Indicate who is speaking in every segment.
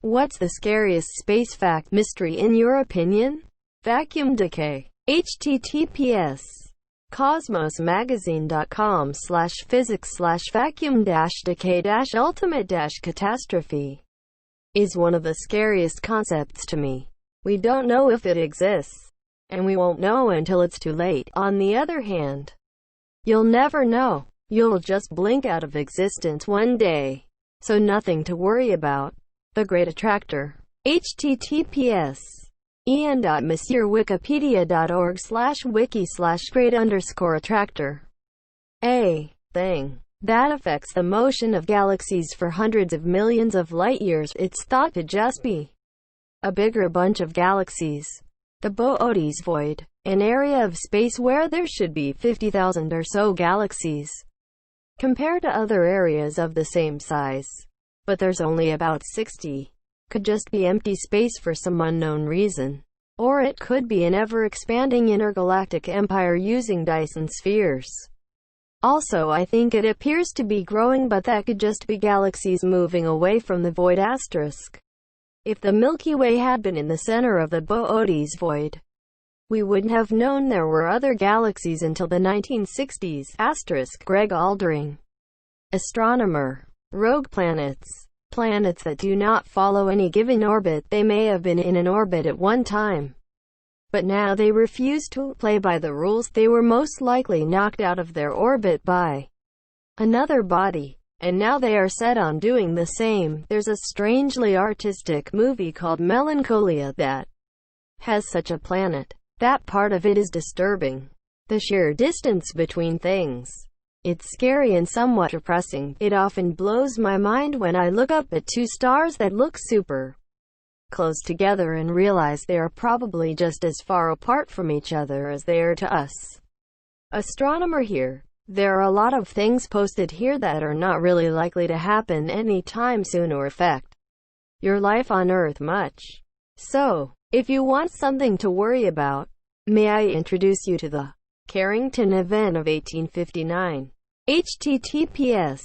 Speaker 1: What's the scariest space fact mystery in your opinion? Vacuum decay. https cosmosmagazine.com/physics/vacuum-decay-ultimate-catastrophe is one of the scariest concepts to me. We don't know if it exists, and we won't know until it's too late. On the other hand, you'll never know. You'll just blink out of existence one day. So nothing to worry about. The Great Attractor. https en.monsieurwikipedia.org/wiki/great_attractor. A thing that affects the motion of galaxies for hundreds of millions of light-years. It's thought to just be a bigger bunch of galaxies. The Boötes void, an area of space where there should be 50,000 or so galaxies, compared to other areas of the same size. But there's only about 60. Could just be empty space for some unknown reason. Or it could be an ever-expanding intergalactic empire using Dyson spheres. Also, I think it appears to be growing, but that could just be galaxies moving away from the void. If the Milky Way had been in the center of the Boötes void, we wouldn't have known there were other galaxies until the 1960s. Greg Aldring, astronomer. Rogue planets. Planets that do not follow any given orbit. They may have been in an orbit at one time, but now they refuse to play by the rules. They were most likely knocked out of their orbit by another body, and now they are set on doing the same. There's a strangely artistic movie called Melancholia that has such a planet. That part of it is disturbing. The sheer distance between things. It's scary and somewhat depressing. It often blows my mind when I look up at two stars that look super close together and realize they are probably just as far apart from each other as they are to us. Astronomer here. There are a lot of things posted here that are not really likely to happen anytime soon or affect your life on Earth much. So, if you want something to worry about, may I introduce you to the Carrington Event of 1859. https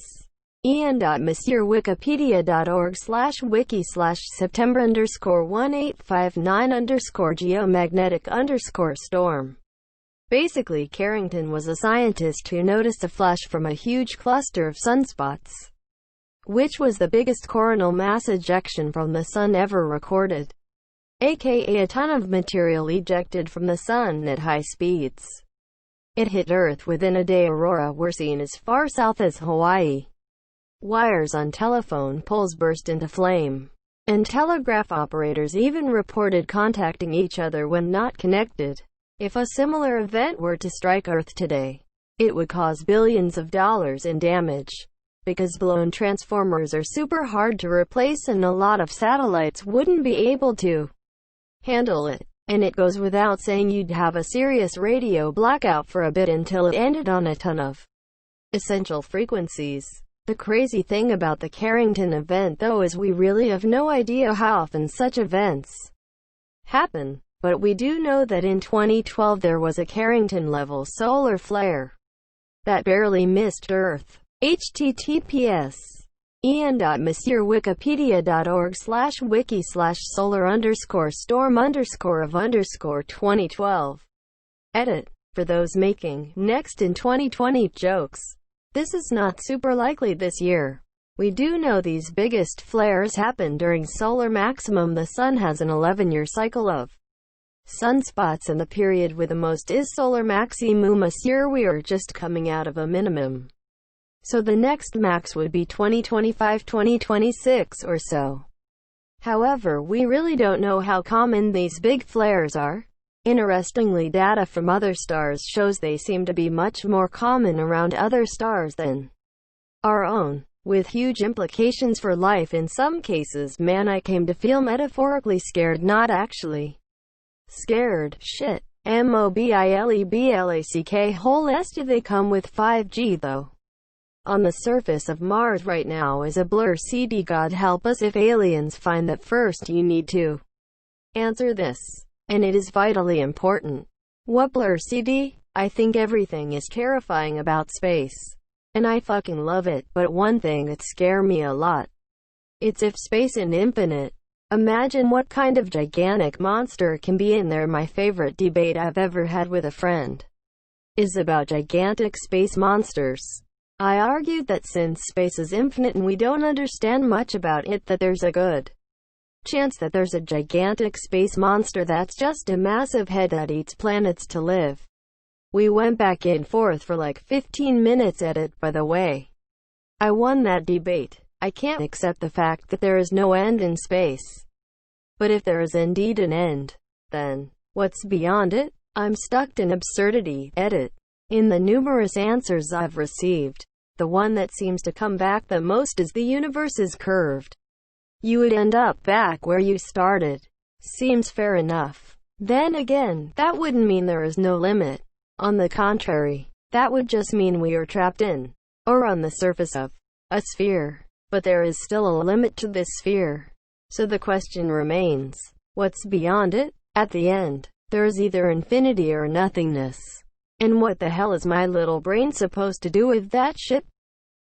Speaker 1: en.monsieurwikipedia.org/wiki/September_1859_geomagnetic_storm. Basically, Carrington was a scientist who noticed a flash from a huge cluster of sunspots, which was the biggest coronal mass ejection from the sun ever recorded, aka a ton of material ejected from the sun at high speeds. It hit Earth within a day. Aurora were seen as far south as Hawaii. Wires on telephone poles burst into flame, and telegraph operators even reported contacting each other when not connected. If a similar event were to strike Earth today, it would cause billions of dollars in damage, because blown transformers are super hard to replace and a lot of satellites wouldn't be able to handle it. And it goes without saying you'd have a serious radio blackout for a bit until it ended on a ton of essential frequencies. The crazy thing about the Carrington event though is we really have no idea how often such events happen, but we do know that in 2012 there was a Carrington-level solar flare that barely missed Earth. https en.monsieurwikipedia.org/wiki/solar_storm_of_2012. Edit. For those making next in 2020 jokes, this is not super likely this year. We do know these biggest flares happen during solar maximum. The sun has an 11-year cycle of sunspots, and the period with the most is solar maximum. This year we are just coming out of a minimum. So the next max would be 2025-2026 or so. However, we really don't know how common these big flares are. Interestingly, data from other stars shows they seem to be much more common around other stars than our own, with huge implications for life in some cases. Man, I came to feel metaphorically scared, not actually scared. Shit. MOBILEBLACK whole s. Do they come with 5G though? On the surface of Mars right now is a blur CD. God help us if aliens find that. First you need to answer this, and it is vitally important. What blur CD? I think everything is terrifying about space, and I fucking love it, but one thing that scare me a lot, it's if space is infinite. Imagine what kind of gigantic monster can be in there. My favorite debate I've ever had with a friend is about gigantic space monsters. I argued that since space is infinite and we don't understand much about it, that there's a good chance that there's a gigantic space monster that's just a massive head that eats planets to live. We went back and forth for like 15 minutes at it. By the way, I won that debate. I can't accept the fact that there is no end in space. But if there is indeed an end, then what's beyond it? I'm stuck in absurdity. Edit. In the numerous answers I've received, the one that seems to come back the most is the universe is curved. You would end up back where you started. Seems fair enough. Then again, that wouldn't mean there is no limit. On the contrary, that would just mean we are trapped in, or on the surface of, a sphere. But there is still a limit to this sphere. So the question remains, what's beyond it? At the end, there is either infinity or nothingness. And what the hell is my little brain supposed to do with that shit?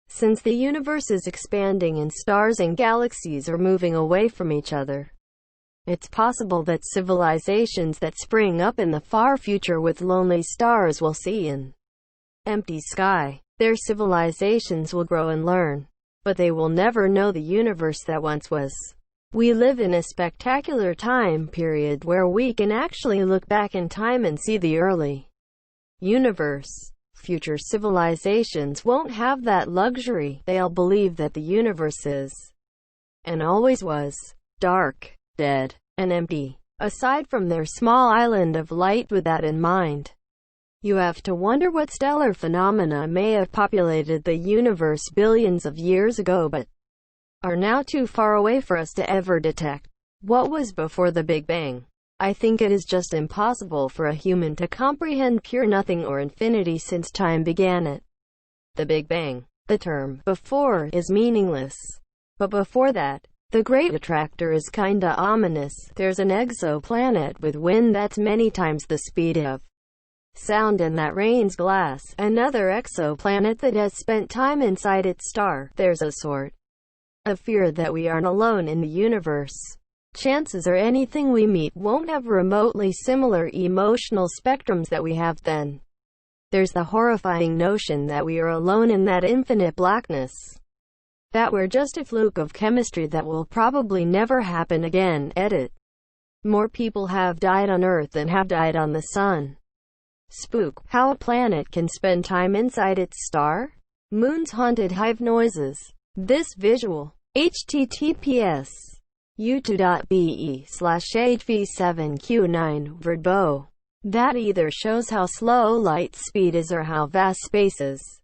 Speaker 1: Since the universe is expanding and stars and galaxies are moving away from each other, it's possible that civilizations that spring up in the far future with lonely stars will see an empty sky. Their civilizations will grow and learn, but they will never know the universe that once was. We live in a spectacular time period where we can actually look back in time and see the early universe. Future civilizations won't have that luxury. They'll believe that the universe is, and always was, dark, dead, and empty. Aside from their small island of light with that in mind, you have to wonder what stellar phenomena may have populated the universe billions of years ago but are now too far away for us to ever detect. What was before the Big Bang? I think it is just impossible for a human to comprehend pure nothing or infinity since time began at the Big Bang. The term before is meaningless. But before that, the great attractor is kinda ominous. There's an exoplanet with wind that's many times the speed of sound and that rains glass. Another exoplanet that has spent time inside its star. There's a sort of fear that we aren't alone in the universe. Chances are anything we meet won't have remotely similar emotional spectrums that we have. Then there's the horrifying notion that we are alone in that infinite blackness, that we're just a fluke of chemistry that will probably never happen again. Edit. More people have died on Earth than have died on the Sun. Spook. How a planet can spend time inside its star? Moon's haunted hive noises. This visual. https u2.be/hv7q9 Verdbo. That either shows how slow light speed is or how vast space is,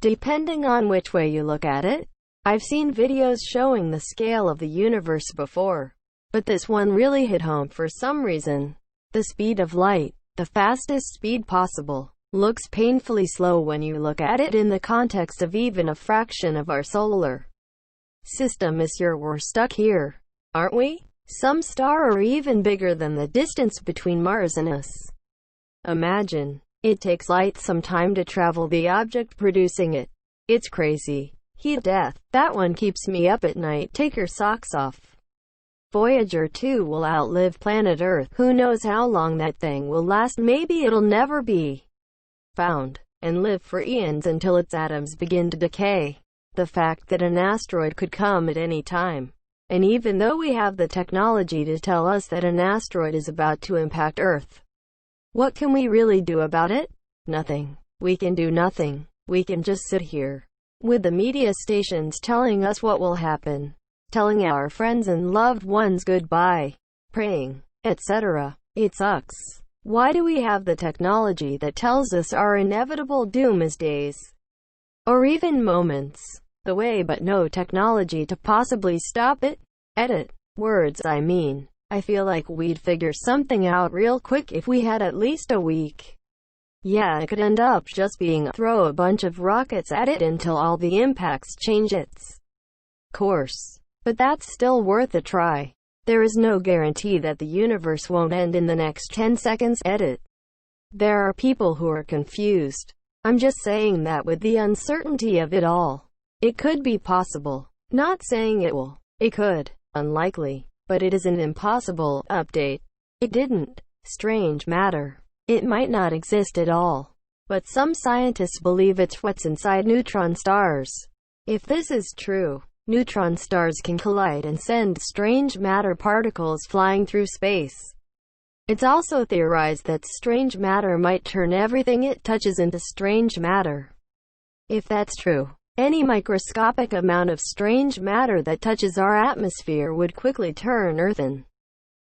Speaker 1: depending on which way you look at it. I've seen videos showing the scale of the universe before, but this one really hit home for some reason. The speed of light, the fastest speed possible, looks painfully slow when you look at it in the context of even a fraction of our solar system. We're stuck here, aren't we? Some star or even bigger than the distance between Mars and us. Imagine, it takes light some time to travel the object producing it. It's crazy. Heat death. That one keeps me up at night. Take your socks off. Voyager 2 will outlive planet Earth. Who knows how long that thing will last? Maybe it'll never be found, and live for eons until its atoms begin to decay. The fact that an asteroid could come at any time, and even though we have the technology to tell us that an asteroid is about to impact Earth, what can we really do about it? Nothing. We can do nothing. We can just sit here, with the media stations telling us what will happen, telling our friends and loved ones goodbye, praying, etc. It sucks. Why do we have the technology that tells us our inevitable doom is days, or even moments away, but no technology to possibly stop it? Edit. Words. I mean, I feel like we'd figure something out real quick if we had at least a week. Yeah, it could end up just being throw a bunch of rockets at it until all the impacts change its course. But that's still worth a try. There is no guarantee that the universe won't end in the next 10 seconds. Edit. There are people who are confused. I'm just saying that with the uncertainty of it all, it could be possible. Not saying it will. It could. Unlikely. But it isn't impossible. Update. It didn't. Strange matter. It might not exist at all. But some scientists believe it's what's inside neutron stars. If this is true, neutron stars can collide and send strange matter particles flying through space. It's also theorized that strange matter might turn everything it touches into strange matter. If that's true, any microscopic amount of strange matter that touches our atmosphere would quickly turn Earth and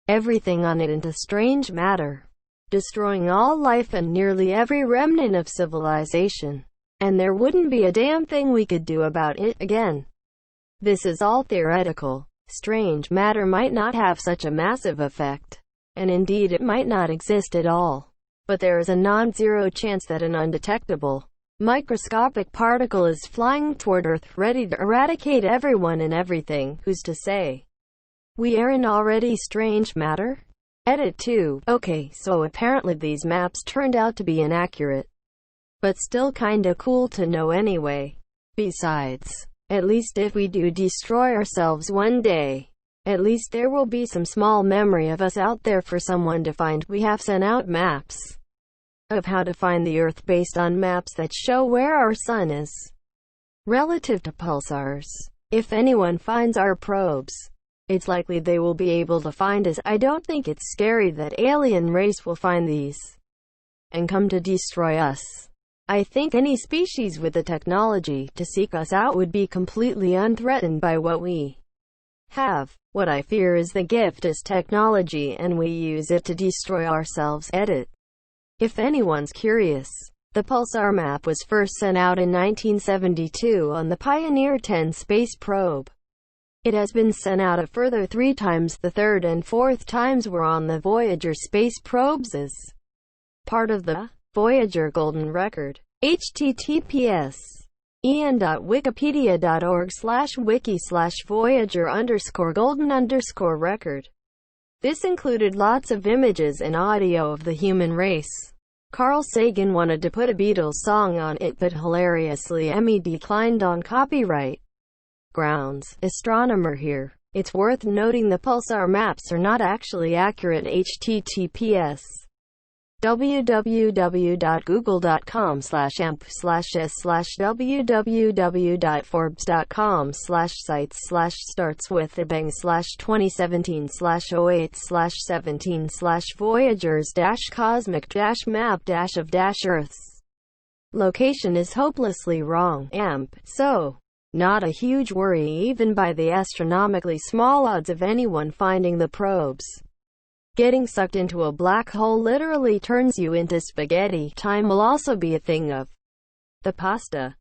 Speaker 1: everything on it into strange matter, destroying all life and nearly every remnant of civilization. And there wouldn't be a damn thing we could do about it. Again, this is all theoretical. Strange matter might not have such a massive effect, and indeed it might not exist at all. But there is a non-zero chance that an undetectable, microscopic particle is flying toward Earth, ready to eradicate everyone and everything. Who's to say we aren't already strange matter? Edit 2. Okay, so apparently these maps turned out to be inaccurate. But still kinda cool to know anyway. Besides, at least if we do destroy ourselves one day, at least there will be some small memory of us out there for someone to find. We have sent out maps of how to find the Earth based on maps that show where our sun is relative to pulsars. If anyone finds our probes, it's likely they will be able to find us. I don't think it's scary that alien race will find these and come to destroy us. I think any species with the technology to seek us out would be completely unthreatened by what we have. What I fear is the gift is technology and we use it to destroy ourselves. Edit. If anyone's curious, the Pulsar map was first sent out in 1972 on the Pioneer 10 space probe. It has been sent out a further 3 times. The third and fourth times were on the Voyager space probes as part of the Voyager Golden Record. https en.wikipedia.org/wiki/voyager_golden_record. This included lots of images and audio of the human race. Carl Sagan wanted to put a Beatles song on it, but hilariously Emmy declined on copyright grounds. Astronomer here. It's worth noting the Pulsar maps are not actually accurate. https www.google.com/amp/starts-with-the-bang/2018/08/17/voyagers-cosmic-map-of-earth's location is hopelessly wrong. AMP. So, not a huge worry even by the astronomically small odds of anyone finding the probes. Getting sucked into a black hole literally turns you into spaghetti. Time will also be a thing of the pasta.